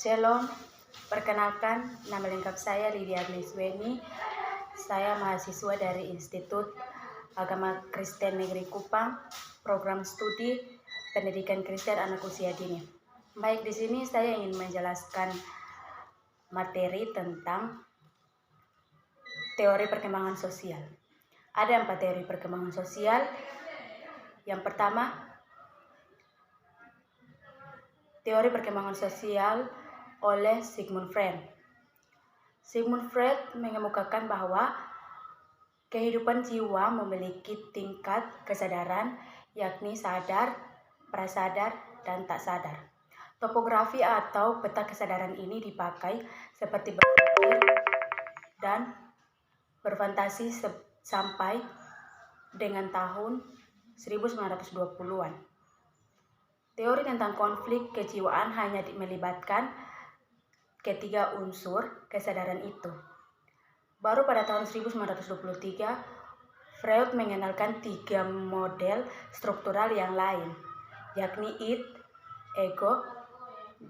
Shalom, perkenalkan nama lengkap saya Lydia Agnes Weni. Saya mahasiswa dari Institut Agama Kristen Negeri Kupang, program studi Pendidikan Kristen Anak Usia Dini. Baik, di sini saya ingin menjelaskan materi tentang teori perkembangan sosial. Ada 4 teori perkembangan sosial. Yang pertama, teori perkembangan sosial oleh Sigmund Freud. Sigmund Freud mengemukakan bahwa kehidupan jiwa memiliki tingkat kesadaran, yakni sadar, prasadar, dan tak sadar. Topografi atau peta kesadaran ini dipakai seperti berpikir dan berfantasi sampai dengan tahun 1920-an. Teori tentang konflik kejiwaan hanya melibatkan ketiga unsur kesadaran itu. Baru pada tahun 1923, Freud mengenalkan 3 model struktural yang lain, yakni id, ego,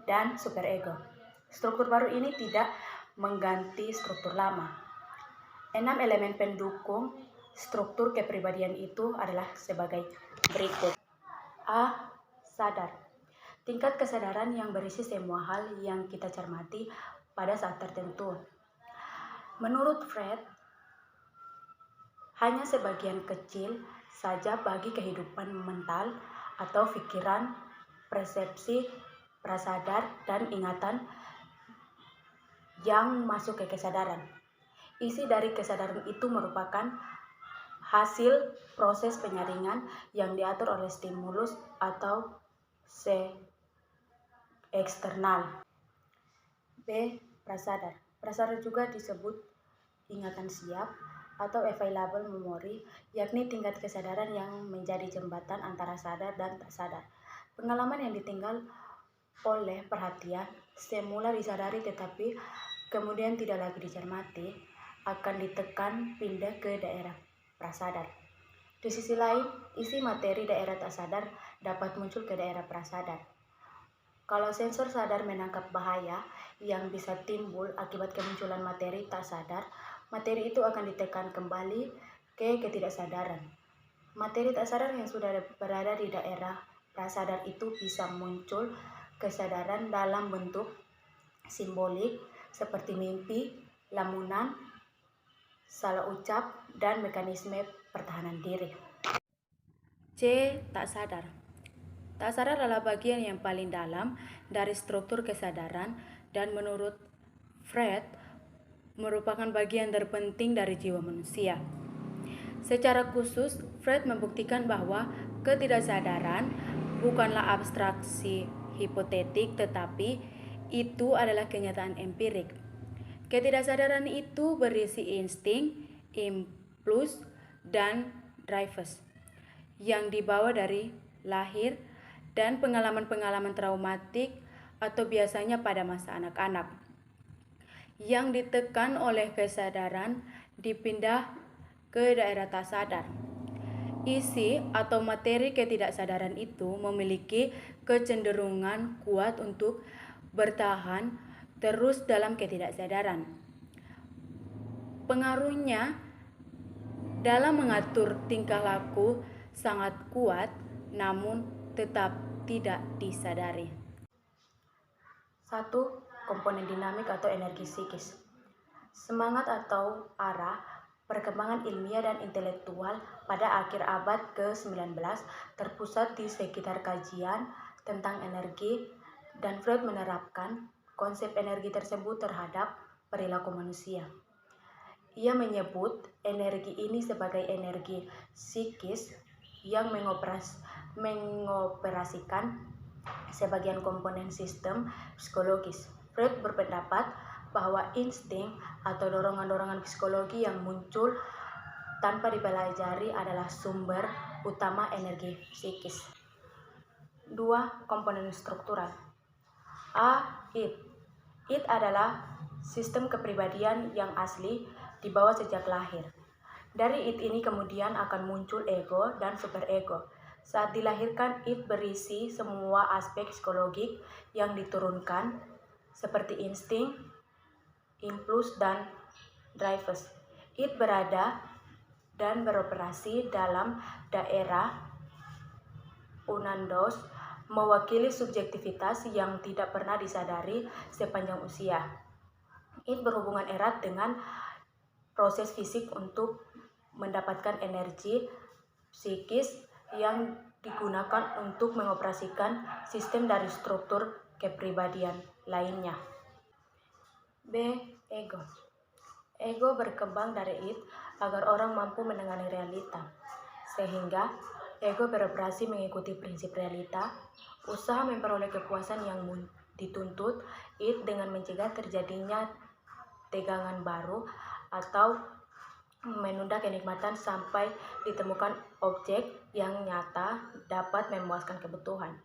dan superego. Struktur baru ini tidak mengganti struktur lama. 6 elemen pendukung struktur kepribadian itu adalah sebagai berikut. A. Sadar. Tingkat kesadaran yang berisi semua hal yang kita cermati pada saat tertentu. Menurut Freud, hanya sebagian kecil saja bagi kehidupan mental atau pikiran, persepsi, prasadar, dan ingatan yang masuk ke kesadaran. Isi dari kesadaran itu merupakan hasil proses penyaringan yang diatur oleh stimulus atau eksternal. B. Prasadar. Prasadar juga disebut ingatan siap atau available memory, yakni tingkat kesadaran yang menjadi jembatan antara sadar dan tak sadar. Pengalaman yang ditinggal oleh perhatian, semula disadari tetapi kemudian tidak lagi dicermati, akan ditekan pindah ke daerah prasadar. Di sisi lain, isi materi daerah tak sadar dapat muncul ke daerah prasadar. Kalau sensor sadar menangkap bahaya yang bisa timbul akibat kemunculan materi tak sadar, materi itu akan ditekan kembali ke ketidaksadaran. Materi tak sadar yang sudah berada di daerah prasadar itu bisa muncul kesadaran dalam bentuk simbolik seperti mimpi, lamunan, salah ucap, dan mekanisme pertahanan diri. C. Tak sadar. Tak sadar adalah bagian yang paling dalam dari struktur kesadaran dan menurut Freud merupakan bagian terpenting dari jiwa manusia. Secara khusus, Freud membuktikan bahwa ketidaksadaran bukanlah abstraksi hipotetik, tetapi itu adalah kenyataan empirik. Ketidaksadaran itu berisi insting, impuls, dan drives yang dibawa dari lahir dan pengalaman-pengalaman traumatik atau biasanya pada masa anak-anak. Yang ditekan oleh kesadaran dipindah ke daerah tak sadar. Isi atau materi ketidaksadaran itu memiliki kecenderungan kuat untuk bertahan terus dalam ketidaksadaran. Pengaruhnya dalam mengatur tingkah laku sangat kuat, namun tetap tidak disadari. 1. Komponen dinamik atau energi psikis. Semangat atau arah perkembangan ilmiah dan intelektual pada akhir abad ke-19 terpusat di sekitar kajian tentang energi, dan Freud menerapkan konsep energi tersebut terhadap perilaku manusia. Ia menyebut energi ini sebagai energi psikis yang mengoperasikan sebagian komponen sistem psikologis. Freud berpendapat bahwa insting atau dorongan-dorongan psikologi yang muncul tanpa dipelajari adalah sumber utama energi psikis. 2. Komponen struktural. A. Id. Id adalah sistem kepribadian yang asli dibawa sejak lahir. Dari id ini kemudian akan muncul ego dan superego. Saat dilahirkan, id berisi semua aspek psikologik yang diturunkan seperti insting, impuls, dan drives. It berada dan beroperasi dalam daerah unandos, mewakili subjektivitas yang tidak pernah disadari sepanjang usia. It berhubungan erat dengan proses fisik untuk mendapatkan energi psikis yang digunakan untuk mengoperasikan sistem dari struktur kepribadian lainnya. B. Ego. Ego berkembang dari it agar orang mampu menangani realita, sehingga ego beroperasi mengikuti prinsip realita, usaha memperoleh kepuasan yang dituntut it dengan mencegah terjadinya tegangan baru atau menunda kenikmatan sampai ditemukan objek yang nyata dapat memuaskan kebutuhan.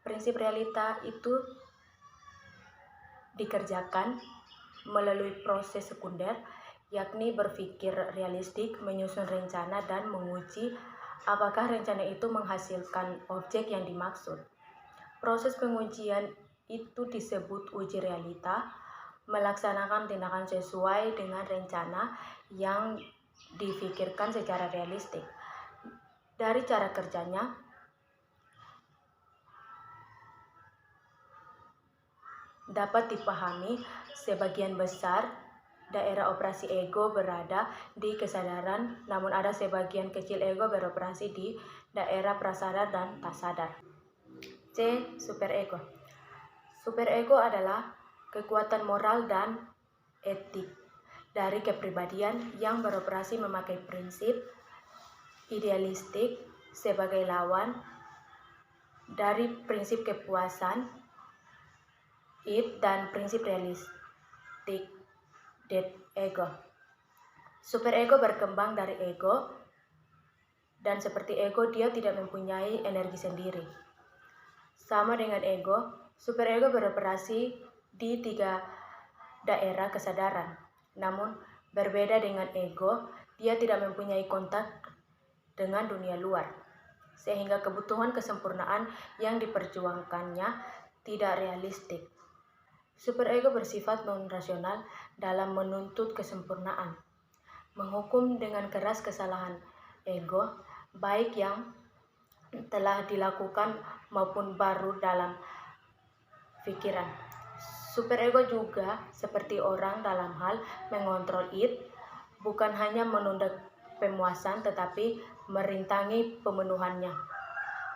Prinsip realita itu dikerjakan melalui proses sekunder, yakni berpikir realistik, menyusun rencana, dan menguji apakah rencana itu menghasilkan objek yang dimaksud. Proses pengujian itu disebut uji realita, melaksanakan tindakan sesuai dengan rencana yang dipikirkan secara realistik. Dari cara kerjanya, dapat dipahami sebagian besar daerah operasi ego berada di kesadaran, namun ada sebagian kecil ego beroperasi di daerah prasadar dan tak sadar. C. Superego. Superego adalah kekuatan moral dan etik dari kepribadian yang beroperasi memakai prinsip idealistik sebagai lawan dari prinsip kepuasan it dan prinsip realistik dead ego. Superego berkembang dari ego, dan seperti ego dia tidak mempunyai energi sendiri. Sama dengan ego, superego beroperasi di 3 daerah kesadaran. Namun berbeda dengan ego, dia tidak mempunyai kontak dengan dunia luar, sehingga kebutuhan kesempurnaan yang diperjuangkannya tidak realistik. Superego bersifat non-rasional dalam menuntut kesempurnaan, menghukum dengan keras kesalahan ego, baik yang telah dilakukan maupun baru dalam pikiran. Superego juga seperti orang dalam hal mengontrol it, bukan hanya menunda pemuasan tetapi merintangi pemenuhannya.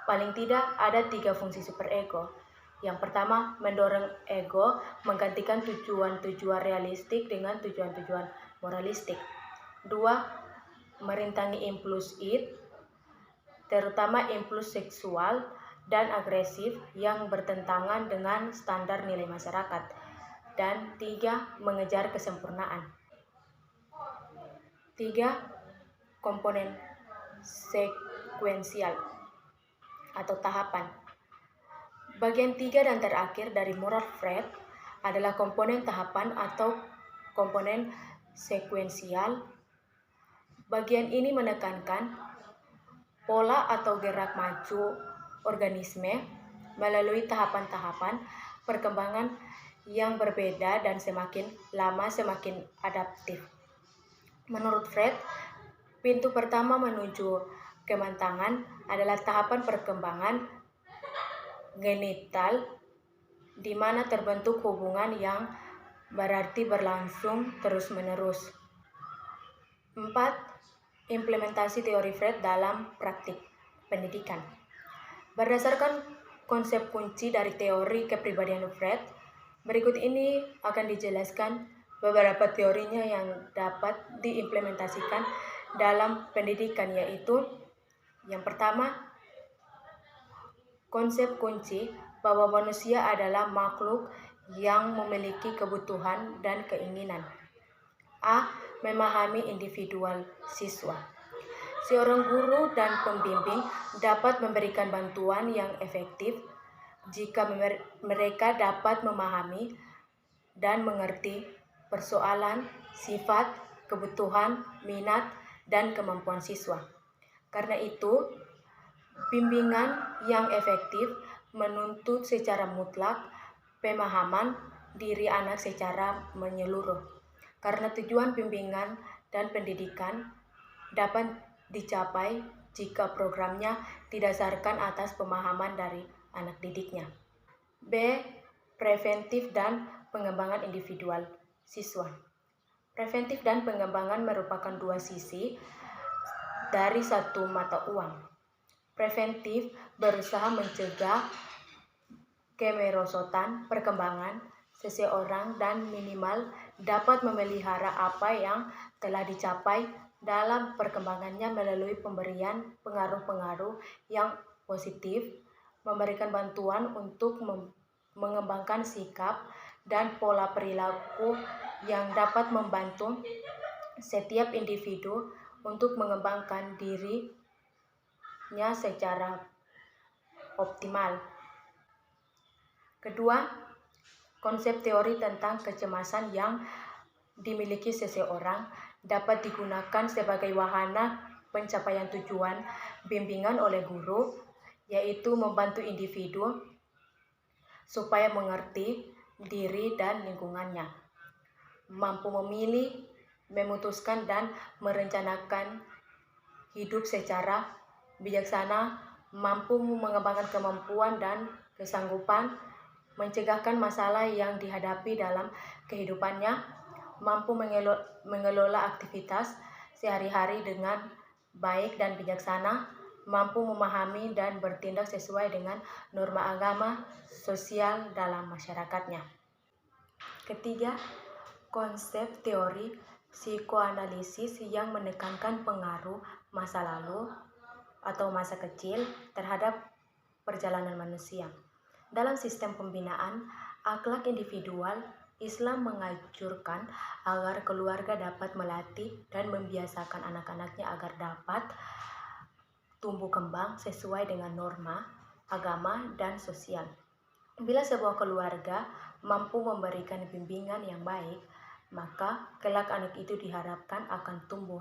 Paling tidak ada 3 fungsi superego. Yang pertama, mendorong ego menggantikan tujuan-tujuan realistik dengan tujuan-tujuan moralistik. 2, merintangi impuls it, terutama impuls seksual dan agresif yang bertentangan dengan standar nilai masyarakat. Dan 3, mengejar kesempurnaan. 3. Komponen sekuensial atau tahapan. Bagian 3 dan terakhir dari moral Freud adalah komponen tahapan atau komponen sekuensial. Bagian ini menekankan pola atau gerak maju organisme melalui tahapan-tahapan perkembangan yang berbeda dan semakin lama semakin adaptif. Menurut Freud, pintu pertama menuju kematangan adalah tahapan perkembangan genital, di mana terbentuk hubungan yang berarti berlangsung terus-menerus. 4. Implementasi teori Freud dalam praktik pendidikan. Berdasarkan konsep kunci dari teori kepribadian Freud, berikut ini akan dijelaskan beberapa teorinya yang dapat diimplementasikan dalam pendidikan, yaitu yang pertama, konsep kunci bahwa manusia adalah makhluk yang memiliki kebutuhan dan keinginan. A. Memahami individual siswa. Seorang guru dan pembimbing dapat memberikan bantuan yang efektif jika mereka dapat memahami dan mengerti persoalan, sifat, kebutuhan, minat, dan kemampuan siswa. Karena itu, bimbingan yang efektif menuntut secara mutlak pemahaman diri anak secara menyeluruh. Karena tujuan bimbingan dan pendidikan dapat dicapai jika programnya didasarkan atas pemahaman dari anak didiknya. B. Preventif dan pengembangan individual siswa. Preventif dan pengembangan merupakan dua sisi dari satu mata uang. Preventif berusaha mencegah kemerosotan perkembangan seseorang dan minimal dapat memelihara apa yang telah dicapai dalam perkembangannya melalui pemberian pengaruh-pengaruh yang positif, memberikan bantuan untuk mengembangkan sikap dan pola perilaku yang dapat membantu setiap individu untuk mengembangkan dirinya secara optimal. Kedua, konsep teori tentang kecemasan yang dimiliki seseorang dapat digunakan sebagai wahana pencapaian tujuan bimbingan oleh guru, yaitu membantu individu supaya mengerti diri dan lingkungannya, mampu memilih, memutuskan, dan merencanakan hidup secara bijaksana, mampu mengembangkan kemampuan dan kesanggupan, mencegahkan masalah yang dihadapi dalam kehidupannya, mampu mengelola aktivitas sehari-hari dengan baik dan bijaksana, mampu memahami dan bertindak sesuai dengan norma agama sosial dalam masyarakatnya. Ketiga, konsep teori psikoanalisis yang menekankan pengaruh masa lalu atau masa kecil terhadap perjalanan manusia. Dalam sistem pembinaan akhlak individual, Islam menganjurkan agar keluarga dapat melatih dan membiasakan anak-anaknya agar dapat tumbuh kembang sesuai dengan norma, agama, dan sosial. Bila sebuah keluarga mampu memberikan bimbingan yang baik, maka kelak anak itu diharapkan akan tumbuh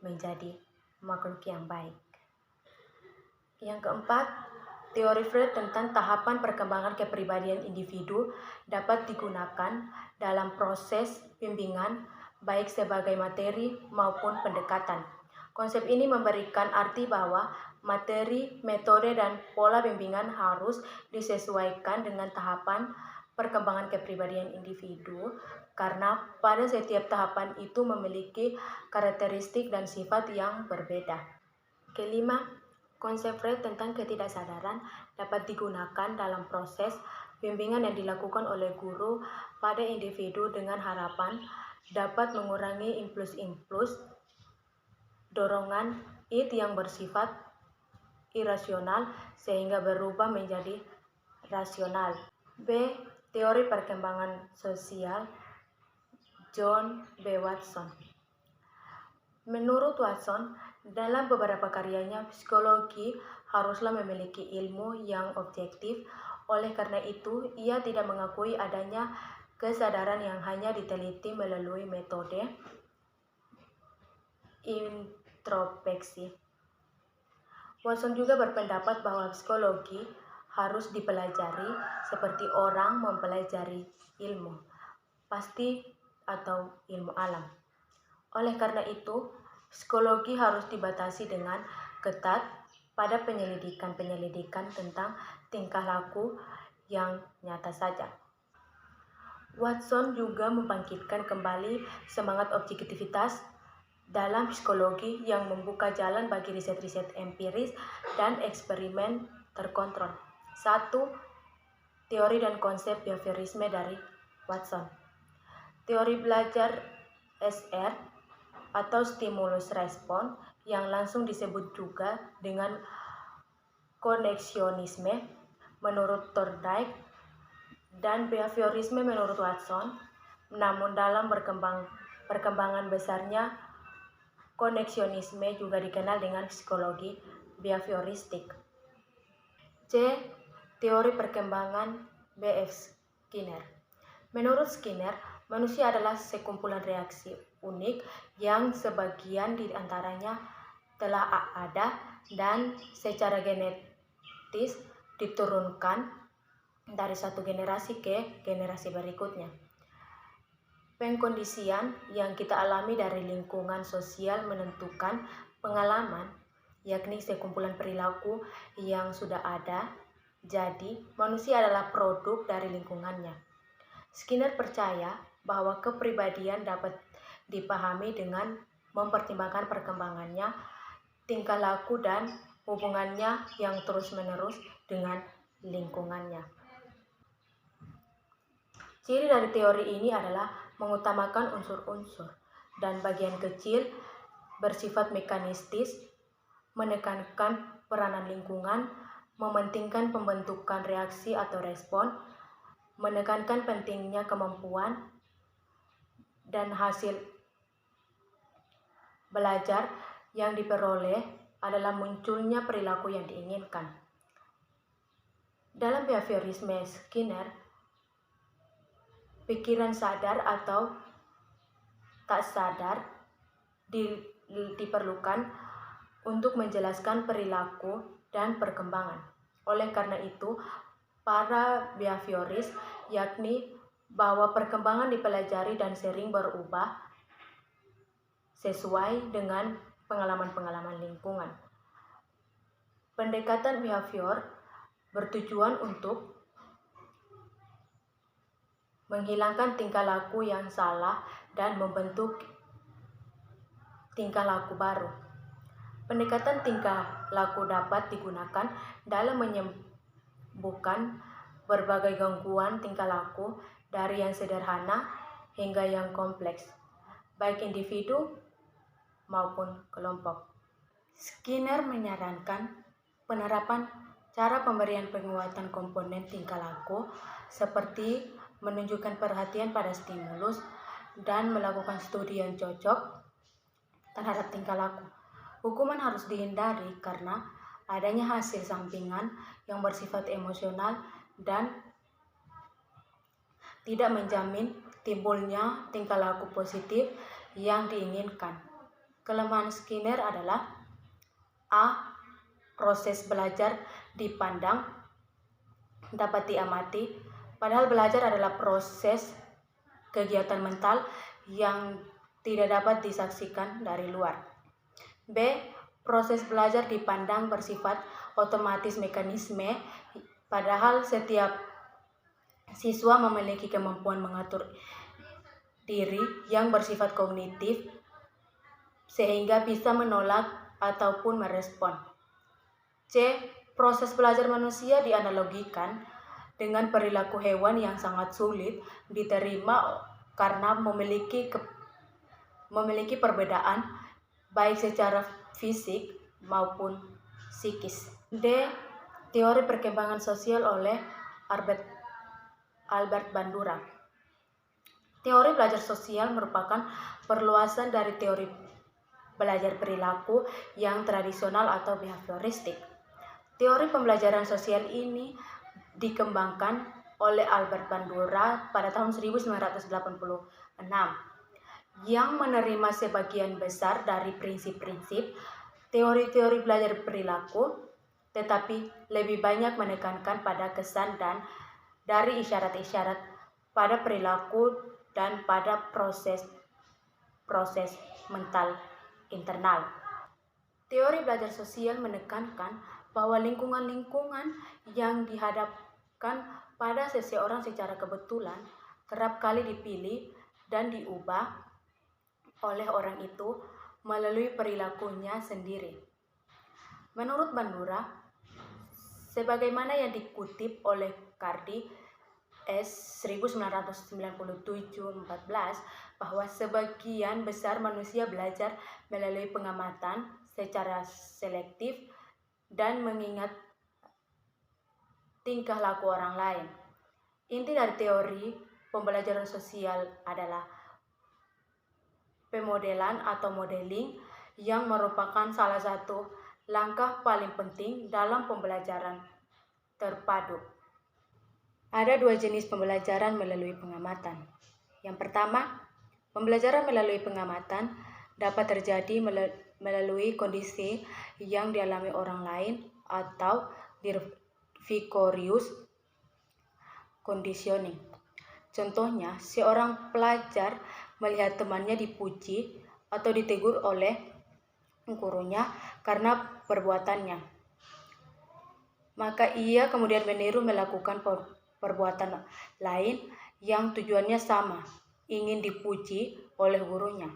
menjadi makhluk yang baik. Yang keempat, teori Freud tentang tahapan perkembangan kepribadian individu dapat digunakan dalam proses bimbingan baik sebagai materi maupun pendekatan. Konsep ini memberikan arti bahwa materi, metode, dan pola bimbingan harus disesuaikan dengan tahapan perkembangan kepribadian individu karena pada setiap tahapan itu memiliki karakteristik dan sifat yang berbeda. Kelima, konsep Freud tentang ketidaksadaran dapat digunakan dalam proses bimbingan yang dilakukan oleh guru pada individu dengan harapan dapat mengurangi impuls-impuls dorongan id yang bersifat irasional sehingga berubah menjadi rasional. B. Teori perkembangan sosial John B. Watson. Menurut Watson, dalam beberapa karyanya, psikologi haruslah memiliki ilmu yang objektif. Oleh karena itu, ia tidak mengakui adanya kesadaran yang hanya diteliti melalui metode introspeksi. Watson juga berpendapat bahwa psikologi harus dipelajari seperti orang mempelajari ilmu pasti atau ilmu alam. Oleh karena itu, psikologi harus dibatasi dengan ketat pada penyelidikan tentang tingkah laku yang nyata saja. Watson juga membangkitkan kembali semangat objektivitas dalam psikologi yang membuka jalan bagi riset-riset empiris dan eksperimen terkontrol. 1. Teori dan konsep behaviorisme dari Watson. Teori belajar SR atau stimulus respon yang langsung disebut juga dengan koneksionisme menurut Thorndike dan behaviorisme menurut Watson, namun dalam perkembangan besarnya koneksionisme juga dikenal dengan psikologi behavioristik. C. Teori perkembangan B.F. Skinner. Menurut Skinner, manusia adalah sekumpulan reaksi unik yang sebagian di antaranya telah ada dan secara genetis diturunkan dari satu generasi ke generasi berikutnya. Pengkondisian yang kita alami dari lingkungan sosial menentukan pengalaman, yakni sekumpulan perilaku yang sudah ada. Jadi, manusia adalah produk dari lingkungannya. Skinner percaya bahwa kepribadian dapat dipahami dengan mempertimbangkan perkembangannya, tingkah laku, dan hubungannya yang terus-menerus dengan lingkungannya. Ciri dari teori ini adalah mengutamakan unsur-unsur dan bagian kecil, bersifat mekanistis, menekankan peranan lingkungan, mementingkan pembentukan reaksi atau respon, menekankan pentingnya kemampuan dan hasil belajar yang diperoleh adalah munculnya perilaku yang diinginkan. Dalam behaviorisme Skinner, pikiran sadar atau tak sadar diperlukan untuk menjelaskan perilaku dan perkembangan. Oleh karena itu, para behavioris yakni bahwa perkembangan dipelajari dan sering berubah sesuai dengan pengalaman-pengalaman lingkungan. Pendekatan behavior bertujuan untuk menghilangkan tingkah laku yang salah dan membentuk tingkah laku baru. Pendekatan tingkah laku dapat digunakan dalam menyembuhkan berbagai gangguan tingkah laku dari yang sederhana hingga yang kompleks, baik individu maupun kelompok. Skinner menyarankan penerapan cara pemberian penguatan komponen tingkah laku seperti menunjukkan perhatian pada stimulus dan melakukan studi yang cocok terhadap tingkah laku. Hukuman harus dihindari karena adanya hasil sampingan yang bersifat emosional dan tidak menjamin timbulnya tingkah laku positif yang diinginkan. Kelemahan Skinner adalah A. Proses belajar dipandang dapat diamati, padahal belajar adalah proses kegiatan mental yang tidak dapat disaksikan dari luar. B. Proses belajar dipandang bersifat otomatis mekanisme, padahal setiap siswa memiliki kemampuan mengatur diri yang bersifat kognitif sehingga bisa menolak ataupun merespon. C. Proses belajar manusia dianalogikan dengan perilaku hewan yang sangat sulit diterima karena memiliki perbedaan baik secara fisik maupun psikis. D. Teori perkembangan sosial oleh Albert Bandura. Teori belajar sosial merupakan perluasan dari teori belajar perilaku yang tradisional atau behavioristik. Teori pembelajaran sosial ini dikembangkan oleh Albert Bandura pada tahun 1986 yang menerima sebagian besar dari prinsip-prinsip teori-teori belajar perilaku, tetapi lebih banyak menekankan pada kesan dan dari isyarat-isyarat pada perilaku dan pada proses mental internal. Teori belajar sosial menekankan bahwa lingkungan-lingkungan yang dihadapkan pada seseorang secara kebetulan kerap kali dipilih dan diubah oleh orang itu melalui perilakunya sendiri. Menurut Bandura, sebagaimana yang dikutip oleh Cardy S. 1997-14, bahwa sebagian besar manusia belajar melalui pengamatan secara selektif dan mengingat tingkah laku orang lain. Inti dari teori pembelajaran sosial adalah pemodelan atau modeling yang merupakan salah satu langkah paling penting dalam pembelajaran terpadu. Ada dua jenis pembelajaran melalui pengamatan. Yang pertama, pembelajaran melalui pengamatan dapat terjadi melalui kondisi yang dialami orang lain atau vicarious conditioning. Contohnya, seorang pelajar melihat temannya dipuji atau ditegur oleh gurunya karena perbuatannya. Maka ia kemudian meniru melakukan perbuatan lain yang tujuannya sama, ingin dipuji oleh gurunya.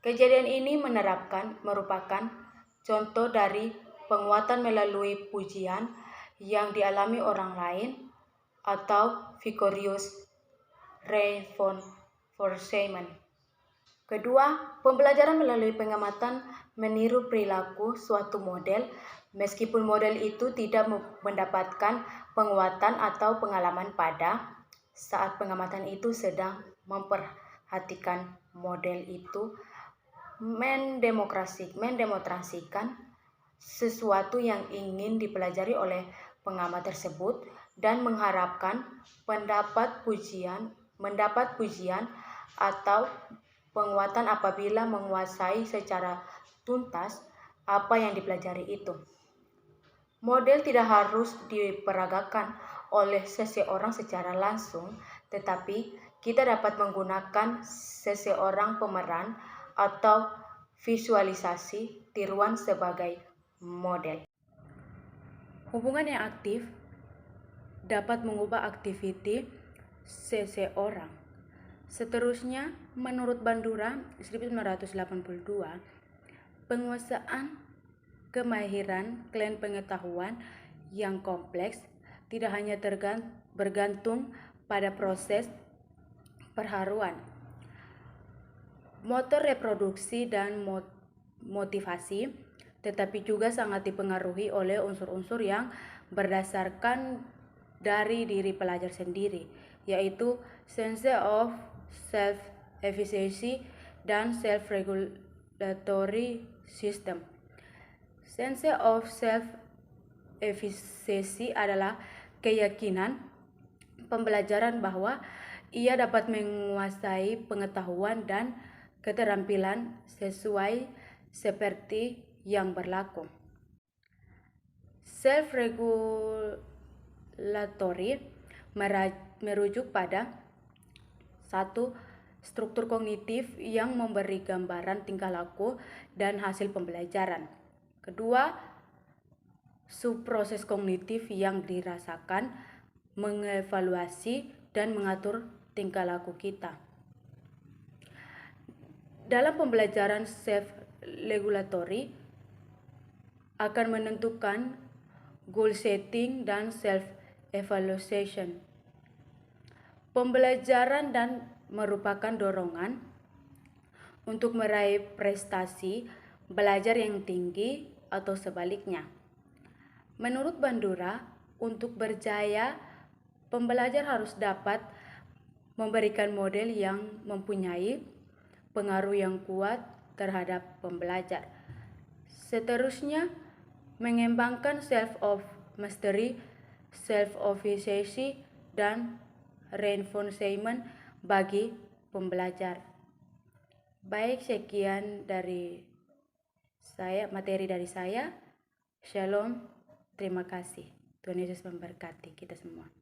Kejadian ini merupakan contoh dari penguatan melalui pujian yang dialami orang lain atau vicarious reinforcement. Kedua, pembelajaran melalui pengamatan meniru perilaku suatu model meskipun model itu tidak mendapatkan penguatan atau pengalaman pada saat pengamatan itu sedang memperhatikan model itu mendemonstrasikan sesuatu yang ingin dipelajari oleh pengamat tersebut dan mengharapkan mendapat pujian atau penguatan apabila menguasai secara tuntas apa yang dipelajari itu. Model tidak harus diperagakan oleh seseorang secara langsung, tetapi kita dapat menggunakan seseorang pemeran atau visualisasi tiruan sebagai model. Hubungan yang aktif dapat mengubah aktiviti seseorang. Seterusnya, menurut Bandura 1982, penguasaan kemahiran klien pengetahuan yang kompleks tidak hanya bergantung pada proses perharuan, motor reproduksi dan motivasi, tetapi juga sangat dipengaruhi oleh unsur-unsur yang berdasarkan dari diri pelajar sendiri, yaitu sense of self-efficacy dan self-regulatory system. Sense of self-efficacy adalah keyakinan pembelajaran bahwa ia dapat menguasai pengetahuan dan keterampilan sesuai seperti yang berlaku. Self-regulatory merujuk pada satu, struktur kognitif yang memberi gambaran tingkah laku dan hasil pembelajaran. Kedua, subproses kognitif yang dirasakan, mengevaluasi, dan mengatur tingkah laku kita. Dalam pembelajaran self-regulatory akan menentukan goal setting dan self-evaluation. Pembelajaran dan merupakan dorongan untuk meraih prestasi belajar yang tinggi atau sebaliknya. Menurut Bandura, untuk berjaya, pembelajar harus dapat memberikan model yang mempunyai pengaruh yang kuat terhadap pembelajar. Seterusnya, mengembangkan self of mastery, self-efficacy, dan reinforcement bagi pembelajar. Baik, sekian dari saya, materi dari saya. Shalom, terima kasih. Tuhan Yesus memberkati kita semua.